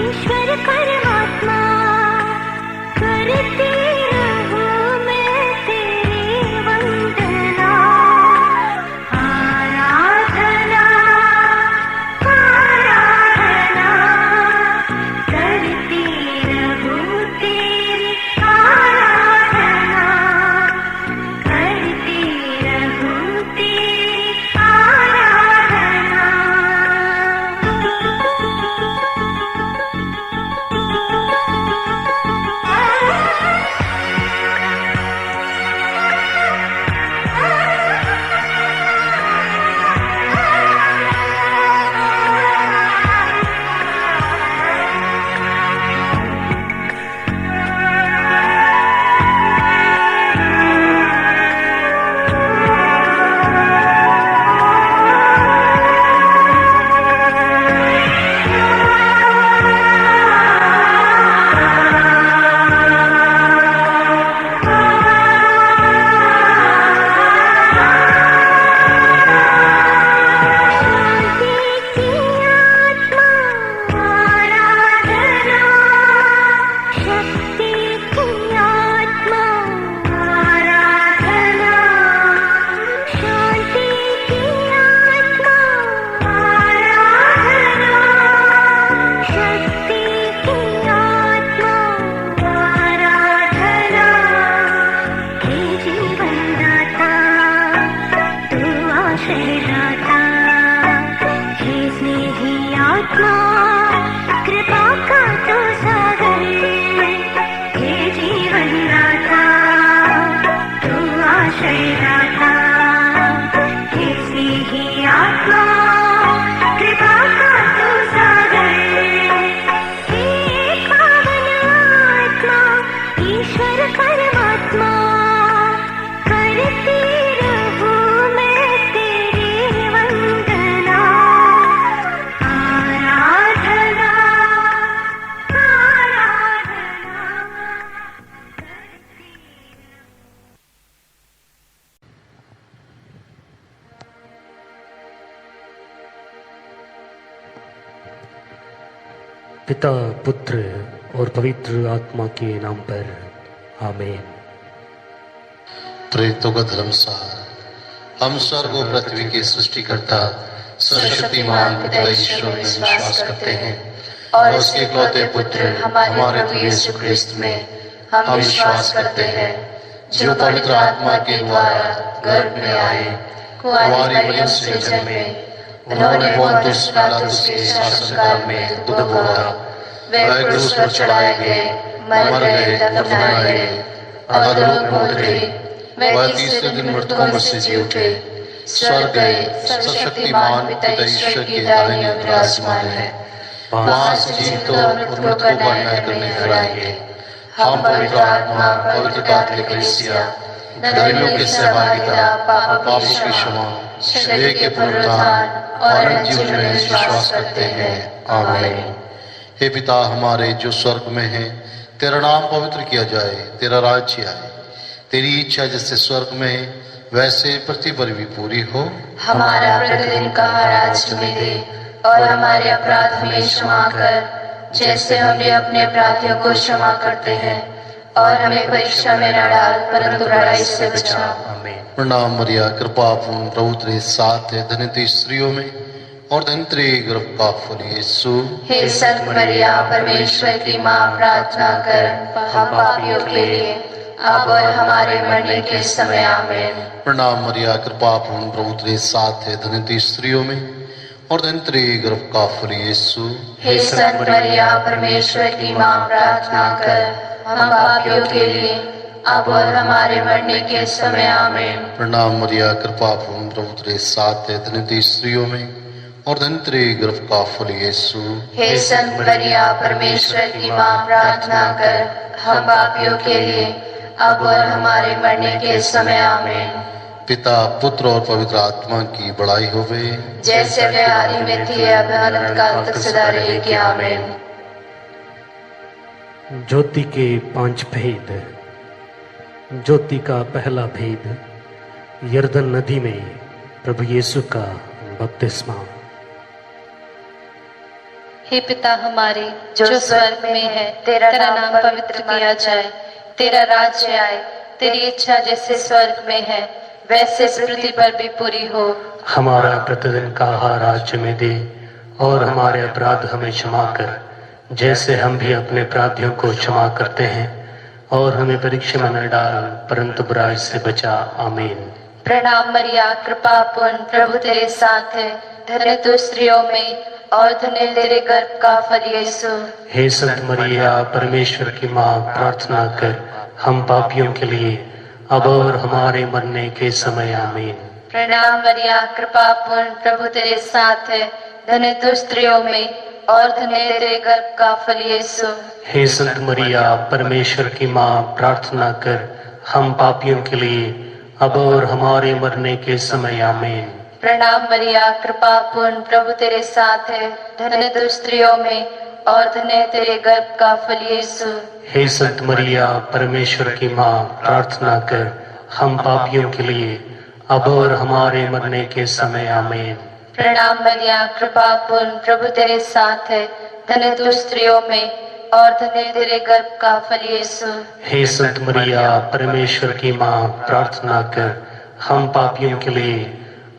ईश्वर परमात्मा करती रहूं मैं तेरी वंदना, आराधना आराधना करती रहूं तेरी आराधना, करती रहूं तेरी आराधना। कृपा का तो सागर, हे जीवन दाता तू आश्रय दाता, हे स्नेही आत्मा कृपा का तो सागर, हे पावन आत्मा ईश्वर परमात्मा करती रहूं मैं तेरी वंदना, आराधना आराधना। पिता पुत्र और पवित्र आत्मा के नाम पर आमीन। प्रेरितों का धर्मसार। हम स्वर्ग और पृथ्वी के सृष्टिकर्ता सर्वशक्तिमान पिता ईश्वर में विश्वास करते हैं और उसके इकलौते पुत्र हमारे प्रभु यीशु ख्रिस्त में हम विश्वास करते हैं, जो पवित्र आत्मा के द्वारा गर्भ में आए, कुंवारी मरियम से जन्मे, उन्होंने पोंतियुस पिलातुस के शासनकाल में दुख भोगा, वे क्रूस पर चढ़ाए गए, मर गए, दफनाए गए, अधोलोक में उतरे, वे तीसरे दिन मृतकों में से जी उठे, स्वर्ग गए, सर्वशक्तिमान पिता ईश्वर की दाहिनी ओर विराजमान है, वहां से जीवितों और मृतकों का न्याय करने फिर आएंगे। हम पवित्र आत्मा, पवित्र कैथोलिक कलीसिया, धर्मियों की सहभागिता, पापों की क्षमा, शरीर के पुनरुत्थान और अनंत जीवन में विश्वास करते हैं। आमीन। हे पिता हमारे जो स्वर्ग में है, तेरा नाम पवित्र किया जाए, तेरा राज्य आए, तेरी इच्छा जैसे स्वर्ग में वैसे पृथ्वी पर भी पूरी हो। हमारा प्रतिदिन का आज हमें दे और हमारे अपराध हमें क्षमा कर, जैसे हम भी अपने अपराधियों को क्षमा करते हैं, और हमें परीक्षा में न डाल परंतु बुराई से बचा। आमीन। प्रणाम मरिया, कृपा पूर्ण प्रभु तेरे साथ है, धन्य तू स्त्रियों में और धन्य तेरे गर्भ का फल यीशु। हे संत मरिया परमेश्वर की माँ, प्रार्थना कर हम पापियों के लिए अब और हमारे मरने के समय। आमीन। प्रणाम मरिया, कृपा पूर्ण प्रभु तेरे साथ है, धन्य तू स्त्रियों में और धन्य तेरे गर्भ का फल यीशु। हे संत मरिया परमेश्वर की माँ, प्रार्थना कर हम पापियों के लिए अब और हमारे मरने के समय। आमीन। प्रणाम मरिया, कृपा पूर्ण प्रभु तेरे साथ है, धन्य तू स्त्रियों में और धन्य तेरे गर्भ का फल यीशु। हे संत मरिया परमेश्वर की माँ, प्रार्थना कर हम पापियों के लिए अब और हमारे मरने के समय। आमीन। पिता पुत्र और पवित्र आत्मा की बड़ाई होवे, जैसे वे आदि में थी अब अनंत काल तक सदा रहेगी। आमीन। ज्योति के 5 भेद। ज्योति का पहला भेद, यरदन नदी में प्रभु यीशु का बपतिस्मा। हे पिता हमारे जो स्वर्ग में है, तेरा नाम पवित्र किया जाए, तेरा राज्य आए, तेरी इच्छा जैसे स्वर्ग में है वैसे इस पृथ्वी पर भी पूरी हो। हमारा प्रतिदिन का आहार आज हमें दे, और हमारे अपराध हमें क्षमा कर, जैसे हम भी अपने अपराधियों को क्षमा करते हैं, और हमें परीक्षा में न डाल, परंतु बुराई से बचा। आमीन। प्रणाम मरिया, कृपा पूर्ण, प्रभु तेरे साथ है, धन्य तू स्त्रियों में और धन्य तेरे गर्भ का फल यीशु। हे संत मरिया, परमेश्वर की माँ, प्रार्थना कर हम पापियों के लिए, अब और हमारे मरने के समय। आमीन। प्रणाम मरिया, कृपा पूर्ण, प्रभु तेरे साथ है, धन्य तू स्त्रियों में और धन्य तेरे गर्भ का फल यीशु। हे संत मरिया, परमेश्वर की माँ, प्रार्थना कर हम पापियों के लिए, अब और हमारे मरने के समय। आमीन। प्रणाम मरिया, कृपा पूर्ण, प्रभु तेरे साथ है, धन्य तू स्त्रियों में और धन्य तेरे गर्भ का फल यीशु। हे संत मरिया, परमेश्वर की माँ, प्रार्थना कर हम पापियों के लिए, अब और हमारे मरने के समय। आमीन। प्रणाम मरिया, कृपा पूर्ण, प्रभु तेरे साथ है, धन्य तू स्त्रियों में और धन्य तेरे गर्भ का फल यीशु। हे संत मरिया, परमेश्वर की माँ, प्रार्थना कर हम पापियों के लिए,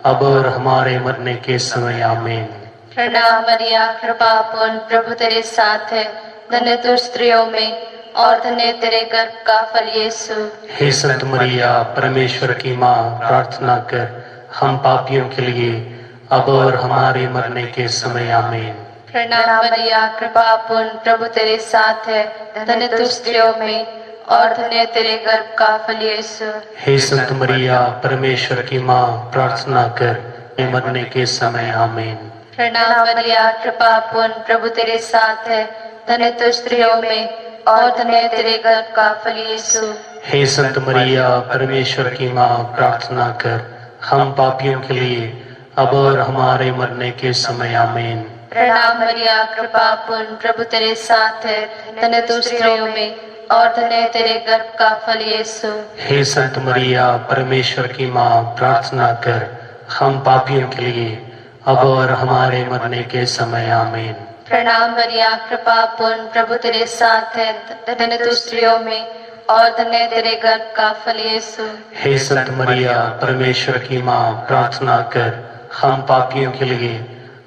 अब और हमारे मरने के समय। आमीन। प्रणाम मरिया, कृपा पूर्ण, प्रभु तेरे साथ है, धन्य तू स्त्रियों में और धन्य तेरे गर्भ का फल यीशु। हे संत मरिया, परमेश्वर की माँ, प्रार्थना कर हम पापियों के लिए, अब और हमारे मरने के समय। आमीन। प्रणाम मरिया, कृपा पूर्ण, प्रभु तेरे साथ है, धन्य तू स्त्रियों में और धन्य तेरे गर्भ का फल यीशु। हे संत मरिया, परमेश्वर की माँ, प्रार्थना कर मरने के समय। आमीन। प्रणाम मरिया, कृपा पूर्ण, प्रभु तेरे साथ है, धन्य तू स्त्रियों में और धन्य तेरे गर्भ का फल यीशु। हे संत मरिया, परमेश्वर की माँ, प्रार्थना कर हम पापियों के लिए, अब और हमारे मरने के समय। आमीन। प्रणाम मरिया, कृपा पूर्ण, प्रभु तेरे साथ है, धन्य तू स्त्रियों में और धन्य तेरे गर्भ का फल यीशु। हे संत मरिया, परमेश्वर की माँ, प्रार्थना कर हम पापियों के लिए, अब और हमारे मरने के समय। आमीन। प्रणाम मरिया, कृपा पूर्ण, प्रभु तेरे साथ है, धन्य तू स्त्रियों में और धन्य तेरे गर्भ का फल यीशु। हे संत मरिया, परमेश्वर की माँ, प्रार्थना कर हम पापियों के लिए,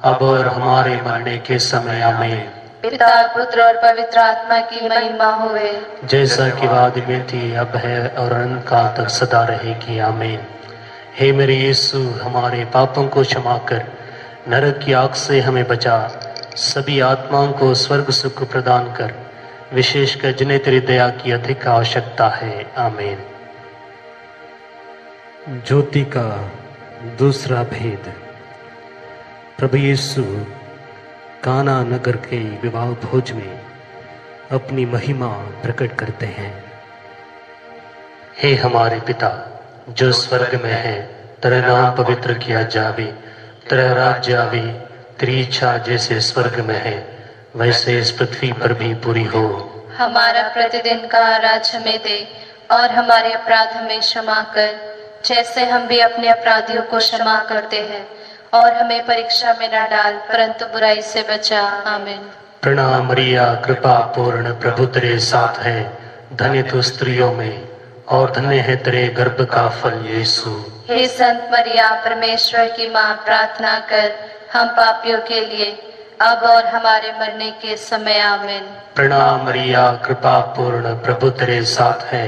अब और हमारे मरने के समय। आमीन। पिता, पुत्र और पवित्र आत्मा की महिमा हुए, जैसा कि वादी में थी, अब है और अनंत काल तक सदा रहेगी। आमीन। हे मेरे यीशु, हमारे पापों को क्षमा कर, नरक की आग से हमें बचा, सभी आत्माओं को स्वर्ग सुख प्रदान कर, विशेषकर जिन्हें तेरी दया की अधिक आवश्यकता है। आमीन। ज्योति का दूसरा भेद। प्रभु यीशु काना नगर के विवाह भोज में अपनी महिमा प्रकट करते हैं। हे हमारे पिता जो स्वर्ग में है, तेरा नाम पवित्र किया जावे, तेरा राज्य आवे, तेरी इच्छा जैसे स्वर्ग में है वैसे इस पृथ्वी पर भी पूरी हो। हमारा प्रतिदिन का आहार हमें दे और हमारे अपराध हमें क्षमा कर, जैसे हम भी अपने अपराधियों को क्षमा करते हैं, और हमें परीक्षा में न डाल, परंतु बुराई से बचा। आमीन। प्रणाम मरिया, कृपा पूर्ण, प्रभु तेरे साथ है, धन्य तू स्त्रियों में और धन्य है तेरे गर्भ का फल यीशु। हे संत मरिया, परमेश्वर की माँ, प्रार्थना कर हम पापियों के लिए, अब और हमारे मरने के समय। आमीन। प्रणाम मरिया, कृपा पूर्ण, प्रभु तेरे साथ है,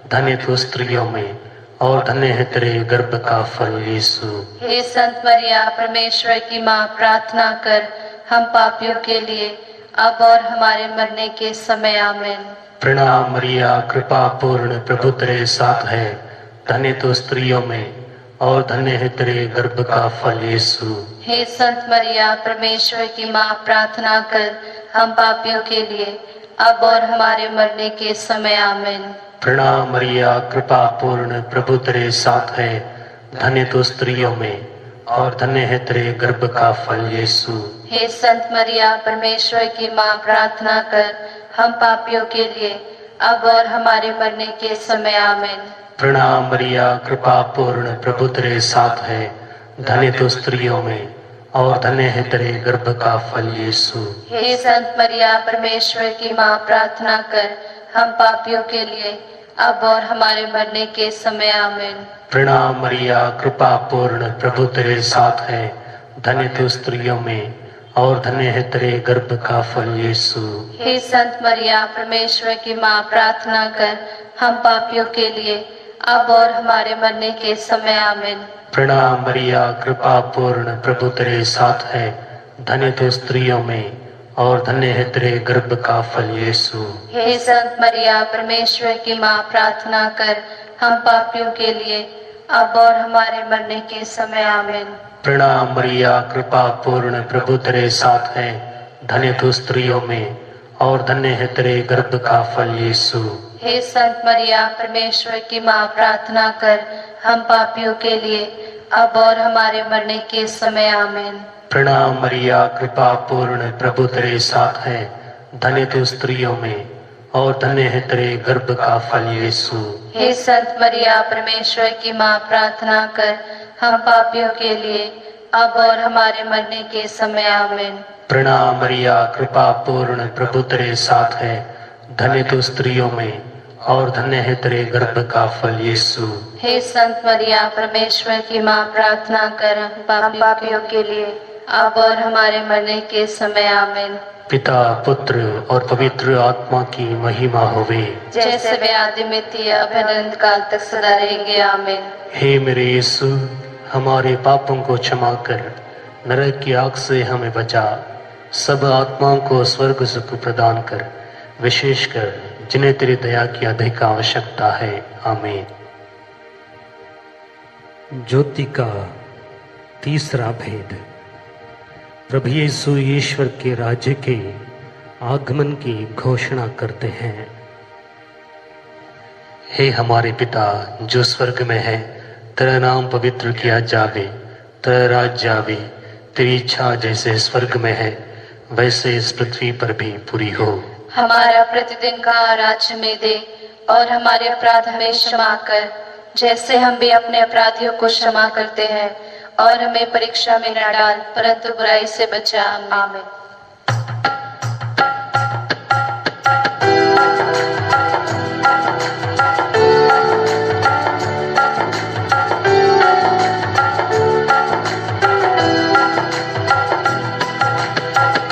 धन्य तू स्त्रियों में और धन्य है तेरे गर्भ का फल यीशु। हे संत मरिया, परमेश्वर की माँ, प्रार्थना कर हम पापियों के लिए, अब और हमारे मरने के समय। आमीन। प्रणाम मरिया, कृपा पूर्ण, प्रभु तेरे साथ है, धन्य तू स्त्रियों में और धन्य है तेरे गर्भ का फल यीशु। हे संत मरिया, परमेश्वर की माँ, प्रार्थना कर हम पापियों के लिए, अब और हमारे मरने के समय। आमीन। प्रणाम मरिया, कृपा पूर्ण, प्रभु तेरे साथ है, धन्य तू स्त्रियों में और धन्य है तेरे गर्भ का फल यीशु। हे संत मरिया, परमेश्वर की माँ, प्रार्थना कर हम पापियों के लिए, अब और हमारे मरने के समय। आमीन। प्रणाम मरिया, कृपा पूर्ण, प्रभु तेरे साथ है, धन्य तू स्त्रियों में और धन्य है तेरे गर्भ का फल यीशु। हे संत मरिया परमेश्वर की माँ, प्रार्थना कर हम पापियों के लिए अब और हमारे मरने के समय आमीन। प्रणाम मरिया, कृपा पूर्ण, प्रभु तेरे साथ है, धन्य तू स्त्रियों में और धन्य है तेरे गर्भ का फल यीशु। हे संत मरिया परमेश्वर की माँ, प्रार्थना कर हम पापियों के लिए अब और हमारे मरने के समय आमीन। प्रणाम मरिया, कृपा पूर्ण, प्रभु तेरे साथ है, धन्य तू स्त्रियों में और धन्य है तेरे गर्भ का फल यीशु। हे संत मरिया परमेश्वर की माँ, प्रार्थना कर हम पापियों के लिए अब और हमारे मरने के समय आमीन। प्रणाम मरिया, कृपा पूर्ण, प्रभु तेरे साथ है, धन्य तू स्त्रियों में और धन्य है तेरे गर्भ का फल यीशु। हे संत मरिया परमेश्वर की माँ, प्रार्थना कर हम पापियों के लिए अब और हमारे मरने के समय आमीन। प्रणाम मरिया, कृपा पूर्ण, प्रभु तेरे साथ है, धन्य तू स्त्रियों में और धन्य है तेरे गर्भ का फल यीशु। हे संत मरिया परमेश्वर की माँ, प्रार्थना कर हम पापियों के लिए अब और हमारे मरने के समय आमीन। प्रणाम मरिया, कृपा पूर्ण, प्रभु तेरे साथ है, धन्य तू स्त्रियों में और धन्य है तेरे गर्भ का फल यीशु। हे संत मरिया परमेश्वर की माँ, प्रार्थना कर हम पापियों के लिए अब और हमारे मरने के समय आमीन। पिता, पुत्र और पवित्र आत्मा की महिमा होवे, जैसे वे आदि में थी अब अनंत काल तक सदा रहेंगे आमीन। हे मेरे यीशु, हमारे पापों को क्षमा कर, नरक की आग से हमें बचा, सब आत्माओं को स्वर्ग सुख प्रदान कर, विशेषकर जिन्हें तेरी दया की अधिक आवश्यकता है। आमीन। ज्योति का तीसरा भेद। प्रभु यीशु ईश्वर के राज्य के आगमन की घोषणा करते हैं। हे हमारे पिता जो स्वर्ग में है, तेरा नाम पवित्र किया जावे, तेरा राज्य आवे, तेरी इच्छा जैसे स्वर्ग में है वैसे इस पृथ्वी पर भी पूरी हो। हमारा प्रतिदिन का आहार हमें दे और हमारे अपराध हमें क्षमा कर, जैसे हम भी अपने अपराधियों को क्षमा करते हैं, और हमें परीक्षा में न डाल परंतु बुराई से बचा। आमीन।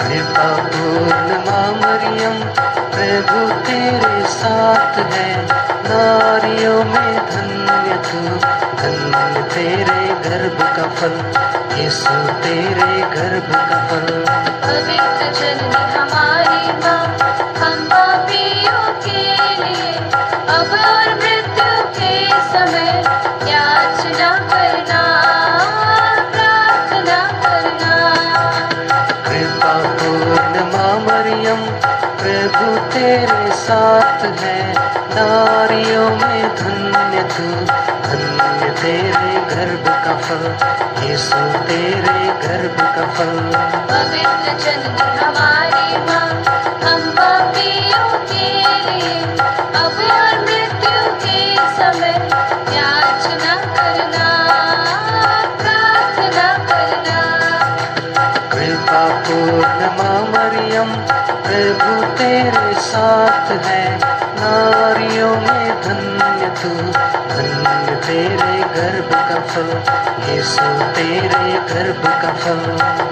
कृपा पूर्ण माँ मरियम, प्रभु तेरे साथ है, नारियों में धन्य तू, धन्य तेरे गर्भ का फल यीशु, तेरे गर्भ का फल। पवित्र जननी हमारी माँ, हम पापियों के लिए अब और मृत्यु के समय याचना करना, प्रार्थना करना। कृपा पूर्ण माँ मरियम, प्रभु तेरे साथ है, नारियों में धन्य तू, धन्य तेरे गर्भ का फल यीशु, तेरे गर्भ का फल। पवित्र जननी हमारी माँ, हम पापियों के लिए अब और मृत्यु के समय याचना करना, प्रार्थना करना। कृपा पूर्ण माँ मरियम, प्रभु तेरे साथ है, नारियों में धन्य तू, धन्य तेरे गर्भ का फल यीशु, तेरे गर्भ का फल।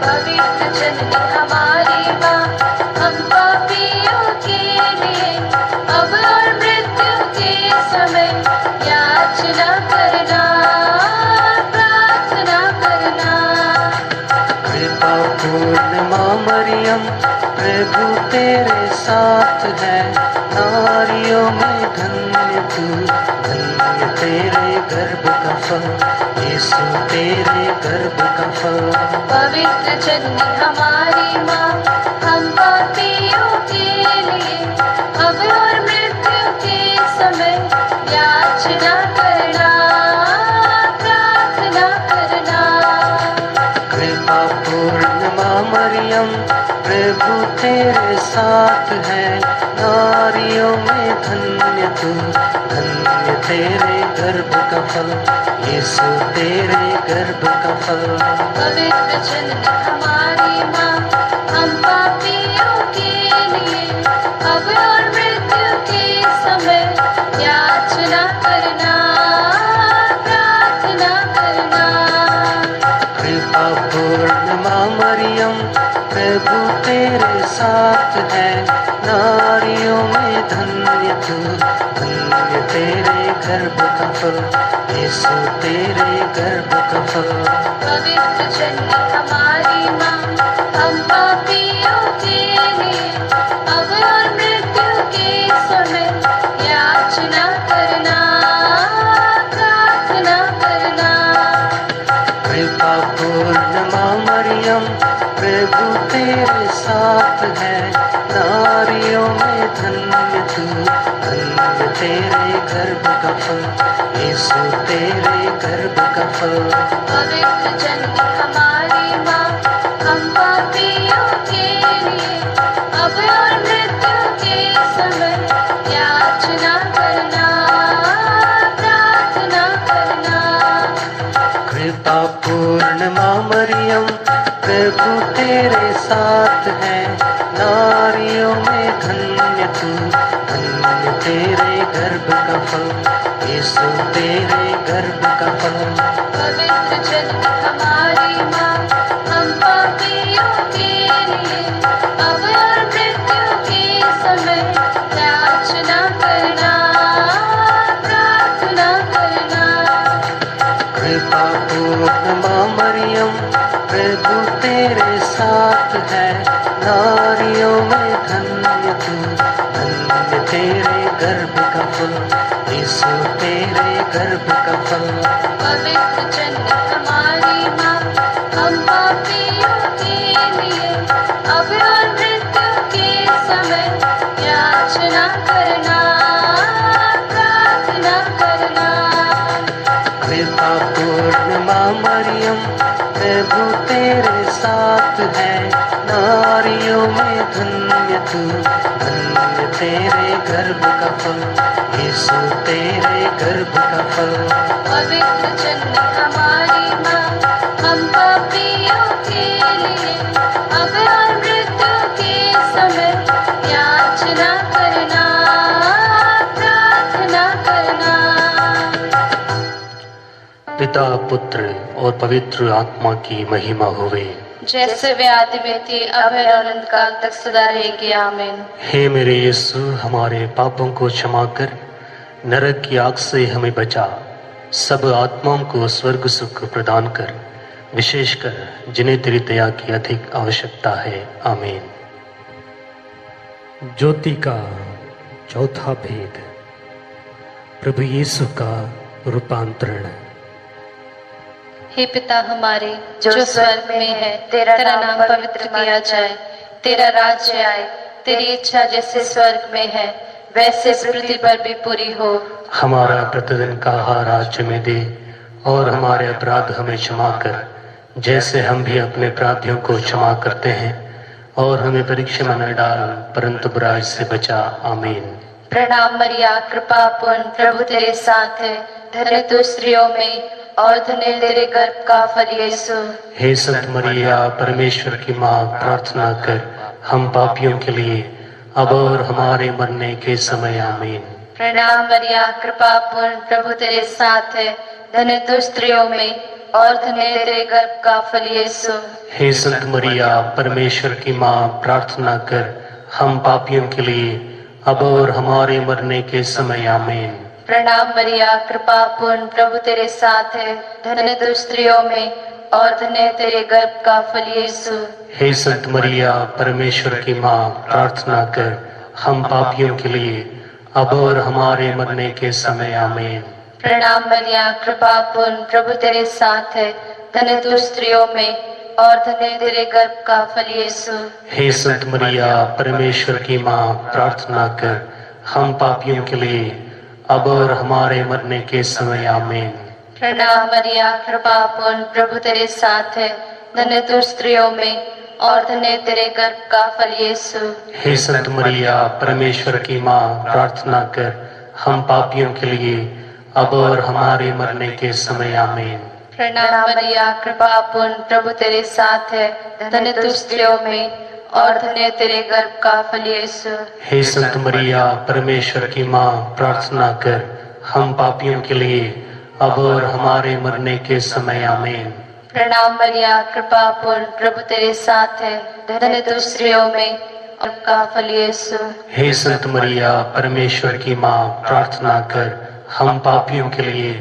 पवित्र जननी हमारी माँ, हम पापियों के लिए अब और मृत्यु के समय याचना करना, प्रार्थना करना। कृपा पूर्ण माँ मरियम, प्रभु तेरे साथ है, नारियों में धन्य तू, धन्य तेरे गर्भ का फल यीशु, तेरे गर्भ का फल। पवित्र जननी हमारी माँ, हम पापियों के लिए अब और मृत्यु के समय याचना करना, प्रार्थना करना। कृपा पूर्ण माँ मरियम, प्रभु तेरे साथ है, नारियों में धन्य तू, धन्य तेरे गर्भ का फल, यीशु तेरे गर्भ का फल। पवित्र जननी हमारी माँ, हम पापियों के लिए अब और मृत्यु के समय याचना करना, प्रार्थना करना। कृपा पूर्ण माँ मरियम, प्रभु तेरे साथ है, नारियों में धन्य तू, धन्य तेरे गर्भ का फल, यीशु तेरे गर्भ का फल। पवित्र जननी हमारी माँ, हम पापियों के लिए अब और मृत्यु के समय याचना करना, प्रार्थना करना। कृपा पूर्ण माँ मरियम, प्रभु तेरे साथ है, नारियों में धन्य तू, धन्य तेरे गर्भ का फल, यीशु तेरे गर्भ का फल। पवित्र जननी हमारी माँ, हम पापियों के लिए अब और मृत्यु के समय याचना करना, प्रार्थना करना। कृपा पूर्ण माँ मरियम, प्रभु तेरे साथ है, नारियों में धन्य तू, धन्य तेरे गर्भ का फल, यीशु तेरे गर्भ का फल। पवित्र जननी हमारी माँ, हम पापियों के लिए अब और मृत्यु के समय याचना करना, प्रार्थना करना। कृपा पूर्ण माँ मरियम, प्रभु तेरे साथ है, नारियों में धन्य तू, धन्य तेरे गर्भ का फल, यीशु तेरे गर्भ का फल। पवित्र जननी हमारी माँ, हम पापियों के लिए अब और मृत्यु के समय याचना करना, प्रार्थना करना। कृपा पूर्ण माँ मरियम, प्रभु तेरे साथ है, नारियों में धन्य तू, धन्य तेरे गर्भ का फल, यीशु तेरे गर्भ का फल। पवित्र जननी हमारी माँ, हम पापियों के लिए अब और मृत्यु के समय याचना करना, प्रार्थना करना। पिता पुत्र और पवित्र आत्मा की महिमा होवे, जैसे वे आदि में थी अब है और अनंत काल तक सदा रहेगी, आमीन। हे मेरे यीशु, हमारे पापों को क्षमा कर, नरक की आग से हमें बचा, सब आत्माओं को स्वर्ग सुख प्रदान कर, विशेषकर जिन्हें तेरी दया की अधिक आवश्यकता है, आमीन। ज्योति का चौथा भेद, प्रभु यीशु का रूपांतरण। हे पिता हमारे जो स्वर्ग में है, तेरा नाम पवित्र किया जाए, तेरा राज्य आए, तेरी इच्छा जैसे स्वर्ग में है वैसे इस पृथ्वी पर भी पूरी हो। हमारा प्रतिदिन का आहार आज हमें दे, और हमारे अपराध हमें क्षमा कर, जैसे हम भी अपने अपराधियों को क्षमा करते हैं, और हमें परीक्षा में न डाल, परंतु बुराई से बचा, आमीन। प्रणाम मरिया, कृपा पूर्ण, प्रभु तेरे साथ है, धन्य तू स्त्रियों में और धन्य तेरे गर्भ का फल यीशु। हे संत मरिया, परमेश्वर की माँ, प्रार्थना कर हम पापियों के लिए अब और हमारे मरने के समय, आमीन। प्रणाम मरिया, कृपा पूर्ण, प्रभु तेरे साथ है, धन्य तू स्त्रियों में और धन्य तेरे गर्भ का फल यीशु। हे संत मरिया, परमेश्वर की माँ, प्रार्थना कर हम पापियों के लिए अब और हमारे मरने के समय, आमीन। प्रणाम मरिया, कृपा पूर्ण, प्रभु तेरे साथ है, धन्य तू स्त्रियों में और धन्य तेरे गर्भ का फल यीशु। हे संत मरिया, परमेश्वर की माँ, प्रार्थना कर हम पापियों के लिए अब और हमारे मरने के समय, आमीन। प्रणाम मरिया, कृपा पूर्ण, प्रभु तेरे साथ है, धन्य तू स्त्रियों में और धन्य तेरे गर्भ का फल यीशु। हे संत मरिया, परमेश्वर की माँ, प्रार्थना कर हम पापियों के लिए अब और हमारे मरने के समय, आमीन। प्रणाम मरिया, कृपा पूर्ण, प्रभु तेरे साथ है, धन्य तू स्त्रियों में और धन्य तेरे गर्भ का फल यीशु। हे संत मरिया परमेश्वर की माँ, प्रार्थना कर हम पापियों के लिए अब और हमारे मरने के समय आमीन। प्रणाम मरिया, कृपा पूर्ण, प्रभु तेरे साथ है, धन्य तू स्त्रियों में और धन्य तेरे गर्भ का फल यीशु। हे संत मरिया परमेश्वर की माँ, प्रार्थना कर हम पापियों के लिए अब और हमारे मरने के समय आमीन। प्रणाम मरिया, कृपा पूर्ण, प्रभु तेरे साथ है, धन्य तू स्त्रियों में और का फल यीशु। हे संत मरिया परमेश्वर की माँ, प्रार्थना कर हम पापियों के लिए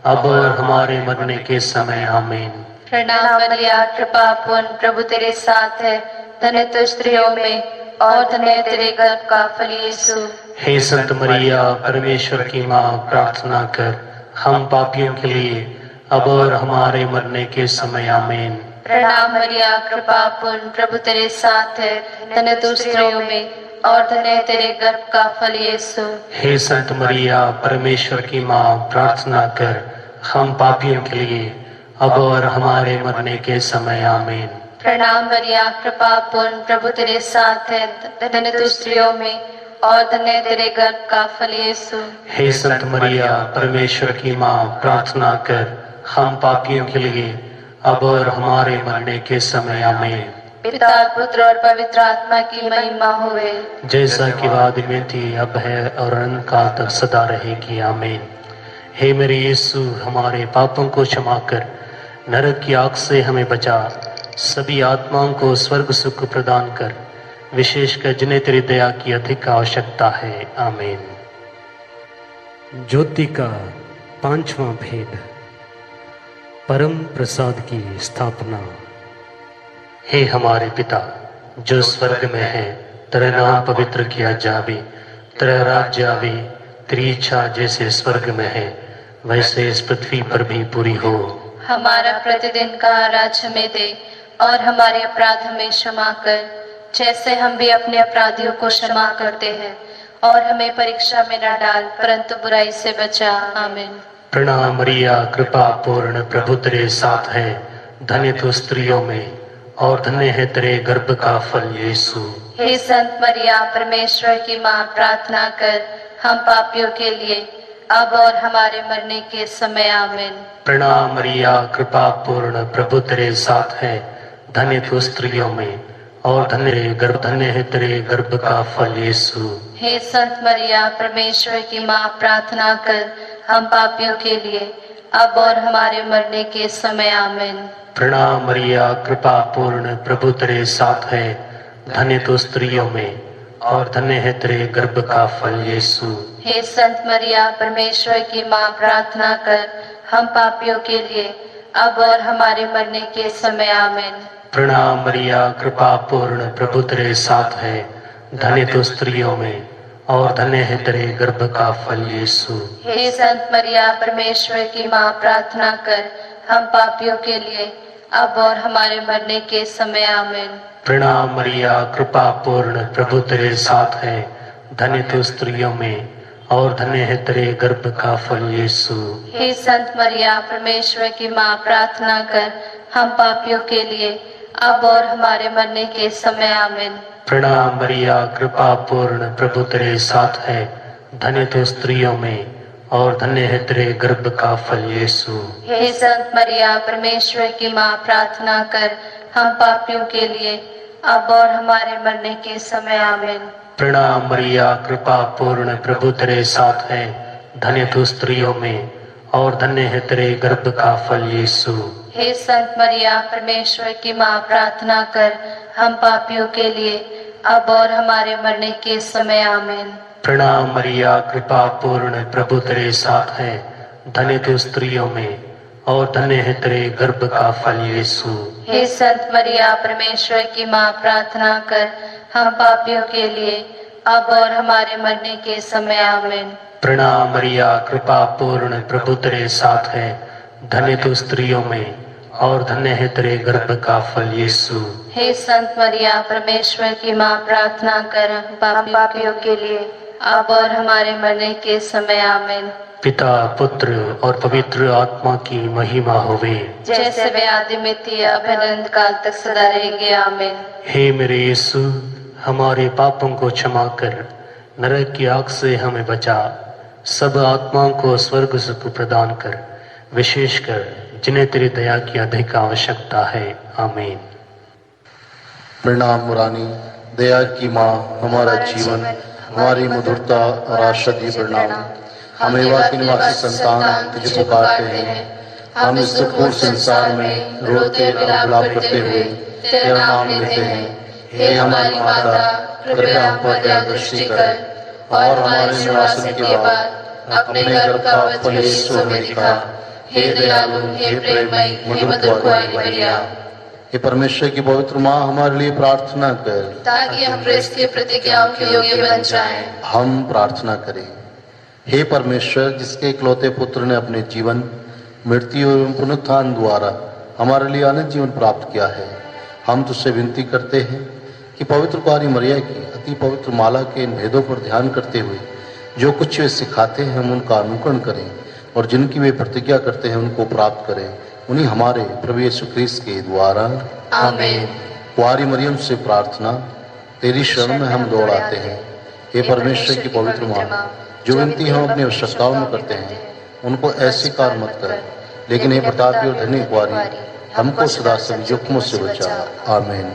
अब और हमारे मरने के समय आमीन। प्रणाम मरिया, कृपा पूर्ण, प्रभु तेरे साथ है, धन्य तू स्त्रियों में और धन्य तेरे गर्भ का फल यीशु। हे संत मरिया परमेश्वर की माँ, प्रार्थना कर हम पापियों के लिए अब और हमारे मरने के समय आमीन। प्रणाम मरिया, कृपा पूर्ण, प्रभु तेरे साथ है, धन्य तू स्त्रियों में और धन्य तेरे गर्भ का फल यीशु। हे संत मरिया परमेश्वर की माँ, प्रार्थना कर हम पापियों के लिए अब और हमारे मरने के समय आमीन। प्रणाम मरिया, कृपा पूर्ण, प्रभु तेरे साथ है, धन्य तू स्त्रियों में और धन्य तेरे गर्भ का फल यीशु। हे संत मरिया परमेश्वर की माँ, प्रार्थना कर हम पापियों के लिए अब और हमारे मरने के समय आमीन। पिता, पुत्र और पवित्र आत्मा की महिमा होवे, जैसा कि वादी में थी, अब है और अनंत काल तक सदा रहेगी आमीन। हे मेरे यीशु, हमारे पापों को क्षमा कर नरक की आग से हमें बचा, सभी आत्माओं को स्वर्ग सुख प्रदान कर, विशेषकर जिन्हें तेरी दया की अधिक आवश्यकता है आमीन। ज्योति का पांचवा भेद, परम प्रसाद की स्थापना। हे हमारे पिता जो स्वर्ग में है, तेरा नाम पवित्र किया जावे, तेरा राज्य आवे, तेरी इच्छा जैसे स्वर्ग में है वैसे इस पृथ्वी पर भी पूरी हो। हमारा प्रतिदिन का आहार हमें दे और हमारे अपराध हमें क्षमा कर, जैसे हम भी अपने अपराधियों को क्षमा करते हैं, और हमें परीक्षा में न डाल परंतु बुराई से बचा। आमीन। प्रणाम मरिया, कृपा पूर्ण, प्रभु तेरे साथ है, धन्य तू स्त्रियों में और धन्य है तेरे गर्भ का फल यीशु। हे संत मरिया परमेश्वर की माँ, प्रार्थना कर हम पापियों के लिए अब और हमारे मरने के समय। आमीन। प्रणाम मरिया, कृपा पूर्ण, प्रभु तेरे साथ है, धन्य तू स्त्रियों में और धन्य है तेरे गर्भ का फल यीशु। हे संत मरिया परमेश्वर की माँ, प्रार्थना कर हम पापियों के लिए अब और हमारे मरने के समय। आमीन। प्रणाम मरिया, कृपा पूर्ण, प्रभु तेरे साथ है, धन्य तू स्त्रियों में और धन्य है तेरे गर्भ का फल यीशु। हे संत मरिया परमेश्वर की माँ, प्रार्थना कर हम पापियों के लिए अब और हमारे मरने के समय। आमीन। प्रणाम मरिया, कृपा पूर्ण, प्रभु तेरे साथ है, धन्य तू स्त्रियों में और धन्य है तेरे गर्भ का फल यीशु। हे संत मरिया परमेश्वर की माँ, प्रार्थना कर हम पापियों के लिए अब और हमारे मरने के समय। आमीन। प्रणाम मरिया, कृपा पूर्ण, प्रभु तेरे साथ है, धन्य तू स्त्रियों में और धन्य है तेरे गर्भ का फल यीशु। हे संत मरिया परमेश्वर की माँ, प्रार्थना कर हम पापियों के लिए अब और हमारे मरने के समय। आमीन। प्रणाम मरिया, कृपा पूर्ण, प्रभु तेरे साथ है, धन्य तू स्त्रियों में और धन्य है तेरे गर्भ का फल यीशु। हे संत मरिया परमेश्वर की माँ, प्रार्थना कर हम पापियों के लिए अब और हमारे मरने के समय। आमीन। प्रणाम मरिया, कृपा पूर्ण, प्रभु तेरे साथ है, धन्य तू स्त्रियों में और धन्य है तेरे गर्भ का फल यीशु। हे संत मरिया परमेश्वर की माँ, प्रार्थना कर हम पापियों के लिए अब और हमारे मरने के समय। आमीन। प्रणाम मरिया, कृपा पूर्ण, प्रभु तेरे साथ है, धन्य तू स्त्रियों में और धन्य है तेरे गर्भ का फल यीशु। हे संत मरिया परमेश्वर की माँ, प्रार्थना कर हम पापियों के लिए अब और हमारे मरने के समय। आमीन। प्रणाम मरिया, कृपा पूर्ण, प्रभु तेरे साथ है, धन्य तू स्त्रियों में और धन्य है तेरे गर्भ का फल यीशु। हे संत मरिया परमेश्वर की माँ, प्रार्थना कर हम पापियों के लिए अब और हमारे मरने के समय। आमीन। पिता पुत्र और पवित्र आत्मा की महिमा होवे। जैसे वे आदि में थी अब अनंत काल तक सदा रहेंगे, आमीन। हे मेरे यीशु, हमारे पापों को क्षमा कर, नरक की आग से हमें बचा, सब आत्माओं को स्वर्ग सुख प्रदान कर, विशेषकर जिन्हें तेरी दया की अधिक आवश्यकता है, आमीन। प्रणाम रानी, दया की माँ, हमारा जीवन, हमारी मधुरता और आशा दी प्रणाम। हम एवा की निवासी संतान तुझे पुकारते हैं। हम इस दुखपूर्ण संसार में रोते और विलाप करते हुए तेरा नाम लेते हैं। हे हमारी माता, कृपया हम पर दया दृष्टि कर और हमारे निवासन के बाद अपने गर्भ का फल यीशु में दिखा। हे दयालु, हे प्रेममयी, हे मधुर मरिया। हे परमेश्वर की पवित्र माँ, हमारे लिए प्रार्थना कर ताकि हम क्रिस्त की प्रतिज्ञाओं के योग्य बन जाएं। हम प्रार्थना करें। हे परमेश्वर, जिसके इकलौते पुत्र ने अपने जीवन, मृत्यु एवं पुनरुत्थान द्वारा हमारे लिए अनंत जीवन प्राप्त किया है, हम तुझसे विनती करते हैं कि पवित्र कुंवारी मरिया की अति पवित्र माला के इन भेदों पर ध्यान करते हुए जो कुछ वे सिखाते हैं हम उनका अनुकरण करें और जिनकी वे प्रतिज्ञा करते हैं उनको प्राप्त करें, उन्हीं हमारे प्रभु यीशु ख्रीस्त के द्वारा, आमीन। कुंवारी मरियम से प्रार्थना, तेरी शरण में हम दौड़ आते हैं। हे परमेश्वर की पवित्र माँ, जो विनती हम अपनी आवश्यकताओं में करते हैं उनको ऐसी कार मत कर, लेकिन हे प्रतापी और धनी कुंवारी, हमको सदा सभी जोखमों से बचा, आमीन।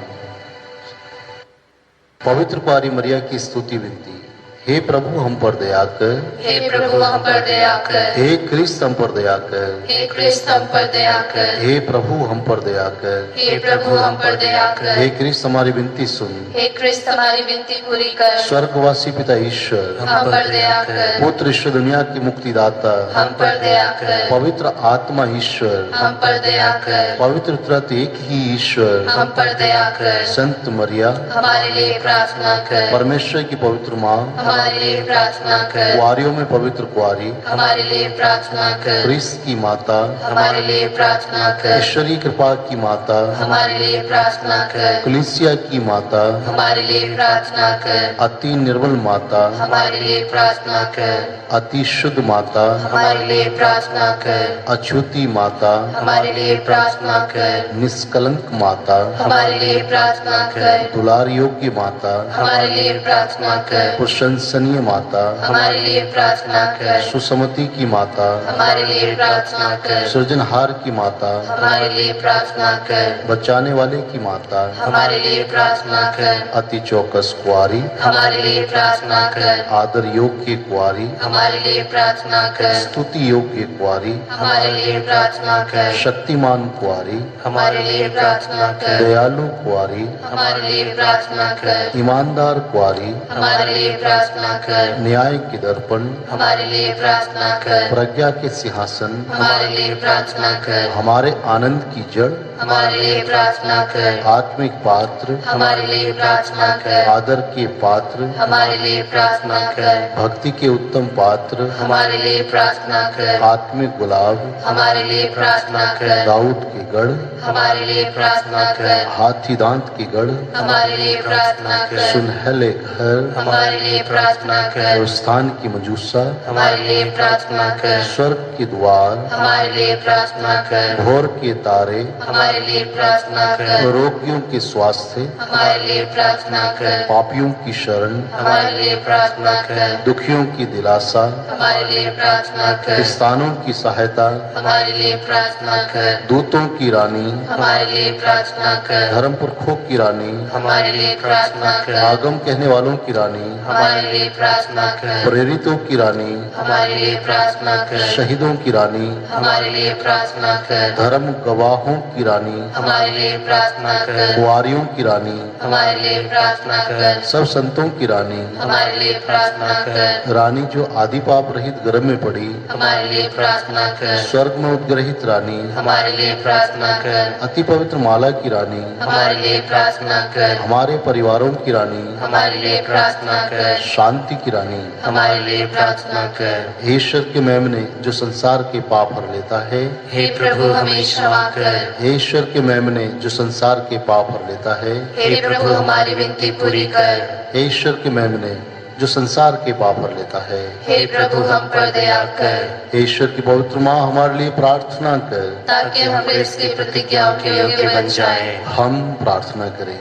पवित्र कुंवारी मरिया की स्तुति विनती। हे प्रभु हम पर दया कर, हे प्रभु हम पर दया कर, हे क्रिस्त हम पर दया कर, हे क्रिस्त हम पर दया कर, हे प्रभु हम पर दया कर, हे प्रभु हम पर दया कर, हे क्रिस्त हमारी विनती सुन। हे क्रिस्त हमारी विनती पूरी कर, स्वर्गवासी पिता ईश्वर, हम पर दया कर, पुत्र ईश्वर दुनिया की मुक्तिदाता, हम पर दया कर, पवित्र आत्मा ईश्वर, हम पर दया कर, पवित्र त्रत एक ही ईश्वर, हम पर दया कर, संत मरिया, हमारे लिए प्रार्थना कर, परमेश्वर की पवित्र माँ, हमारे लिए प्रार्थना कर, कुंवारियों में पवित्र कुंवारी, हमारे लिए प्रार्थना कर, क्रिस्त की माता, हमारे लिए प्रार्थना कर, ईश्वरीय कृपा की माता, हमारे लिए प्रार्थना कर, कलीसिया की माता, हमारे लिए प्रार्थना कर, अति निर्मल माता, हमारे लिए प्रार्थना कर, अति शुद्ध माता, हमारे लिए प्रार्थना कर, अछूती माता, हमारे लिए प्रार्थना कर, निष्कलंक माता, हमारे लिए प्रार्थना कर, दुलार योग्य माता, हमारे लिए प्रार्थना कर, प्रशंसनीय माता, हमारे लिए प्रार्थना कर, सुसमति की माता, हमारे लिए प्रार्थना कर, सृजनहार की माता, हमारे लिए प्रार्थना कर, बचाने वाले की माता, हमारे लिए प्रार्थना कर, अति चौकस कुंवारी, हमारे लिए प्रार्थना कर, आदर योग्य कुंवारी, हमारे लिए प्रार्थना कर, स्तुति योग्य कुंवारी, हमारे लिए प्रार्थना कर, शक्तिमान कुंवारी, हमारे लिए प्रार्थना कर, दयालु कुंवारी, हमारे लिए प्रार्थना कर, ईमानदार कुंवारी, हमारे लिए प्रार्थना कर, न्याय के दर्पण, हमारे लिए प्रार्थना कर, प्रज्ञा के सिंहासन, हमारे लिए प्रार्थना कर, हमारे आनंद की जड़, हमारे लिए प्रार्थना कर, आत्मिक पात्र, हमारे लिए प्रार्थना कर, आदर के पात्र, हमारे लिए प्रार्थना कर, भक्ति के उत्तम पात्र, हमारे लिए प्रार्थना कर, आत्मिक गुलाब, हमारे लिए प्रार्थना कर, दाऊद के गढ़, हमारे लिए प्रार्थना कर, हाथी दांत के गढ़, हमारे लिए प्रार्थना कर, सुनहले घर, हमारे लिए प्रार्थना कर, स्थान की मजूसा, हमारे लिए प्रार्थना कर, स्वर्ग के द्वार, हमारे लिए प्रार्थना कर, भोर के तारे, हमारे लिए प्रार्थना कर, रोगियों के स्वास्थ्य, हमारे लिए प्रार्थना कर, पापियों की शरण, हमारे लिए प्रार्थना कर, दुखियों की दिलासा, हमारे लिए प्रार्थना कर, स्थानों की सहायता, हमारे लिए प्रार्थना कर, दूतों की रानी, हमारे लिए प्रार्थना कर, धर्म पुरखों की रानी, हमारे लिए प्रार्थना कर, आगम कहने वालों की रानी, हमारे लिए प्रार्थना कर, प्रेरितों की रानी, हमारे लिए प्रार्थना कर, शहीदों की रानी, हमारे लिए प्रार्थना कर, धर्म गवाहों की रानी, हमारे लिए प्रार्थना कर, कुंवारियों की रानी, हमारे लिए प्रार्थना कर, सब संतों की रानी, हमारे लिए प्रार्थना कर, रानी जो आदि पाप रहित गर्भ में पड़ी, हमारे लिए प्रार्थना कर, स्वर्ग में उद्ग्रहित रानी, हमारे लिए प्रार्थना कर, अति पवित्र माला की रानी, हमारे लिए प्रार्थना कर, हमारे परिवारों की रानी, हमारे लिए प्रार्थना कर, शांति की रानी, हमारे लिए प्रार्थना कर, हे ईश्वर के मेमने जो संसार के पाप हर लेता है, हे प्रभु हमें क्षमा कर, हे ईश्वर के मेमने जो संसार के पाप हर लेता है, हे प्रभु हमारी विनती पूरी कर, हे ईश्वर के मेमने जो संसार के पाप हर लेता है। हे प्रभु हम पर दया कर, हे ईश्वर की पवित्र माँ, हमारे लिए प्रार्थना कर, ताकि हम इसकी प्रतिज्ञाओं के योग्य बन जाएं। हम प्रार्थना करें।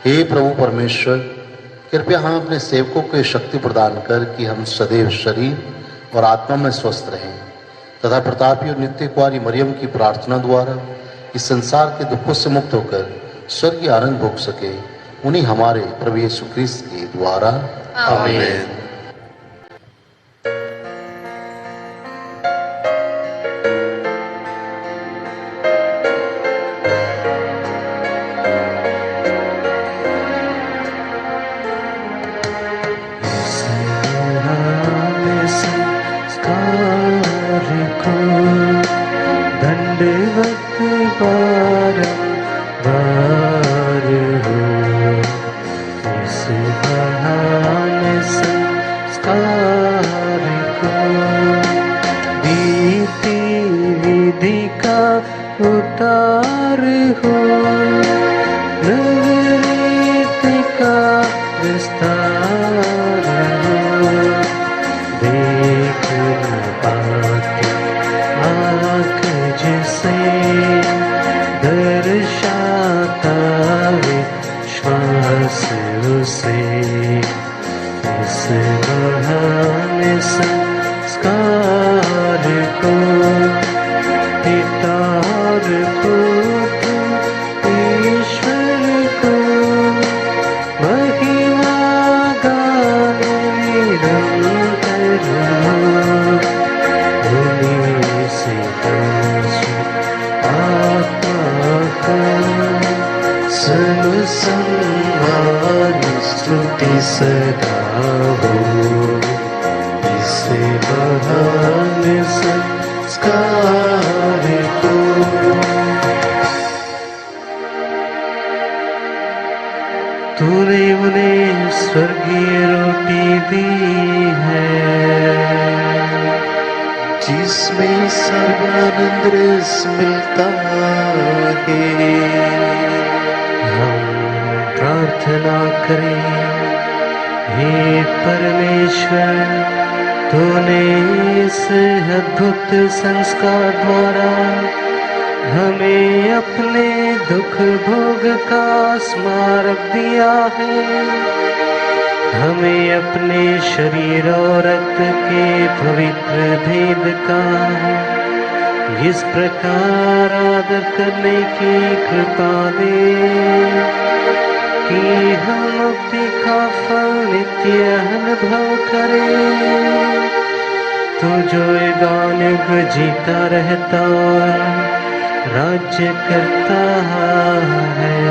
हे प्रभु परमेश्वर, कृपया हम अपने सेवकों को ये शक्ति प्रदान कर कि हम सदैव शरीर और आत्मा में स्वस्थ रहें, तथा प्रतापी और नित्य कुमारी मरियम की प्रार्थना द्वारा इस संसार के दुखों से मुक्त होकर स्वर्गीय आनंद भोग सके। उन्हीं हमारे प्रभु यीशु क्रिस्त के द्वारा आमीन। दंडवत बारंबार हो, इस बहाने संस्कार को बीती विधि का उतार हो, नवरीत का विस्तार हो, देख न पाती आँख जिसे दर्शाता विश्वास उसे, इस महान संस्कार को पिता और पुत्र ईश्वर को महिमा गाने निरंतर उन्हीं से सुनु सम्मान स्तुति सदा हो, इस महान संस्कार को। तूने उन्हें स्वर्गीय रोटी दी है, जिसमें सर्वानंद रस मिलता है। हम प्रार्थना करें। हे परमेश्वर, तूने इस अद्भुत संस्कार द्वारा हमें अपने दुख भोग का स्मारक दिया है। हमें अपने शरीर और रक्त के पवित्र भेद का इस प्रकार आदर करने की कृपा दे कि हम मुक्ति का फल नित्य अनुभव करें। तू जो युगानुग जीता रहता और राज्य करता है।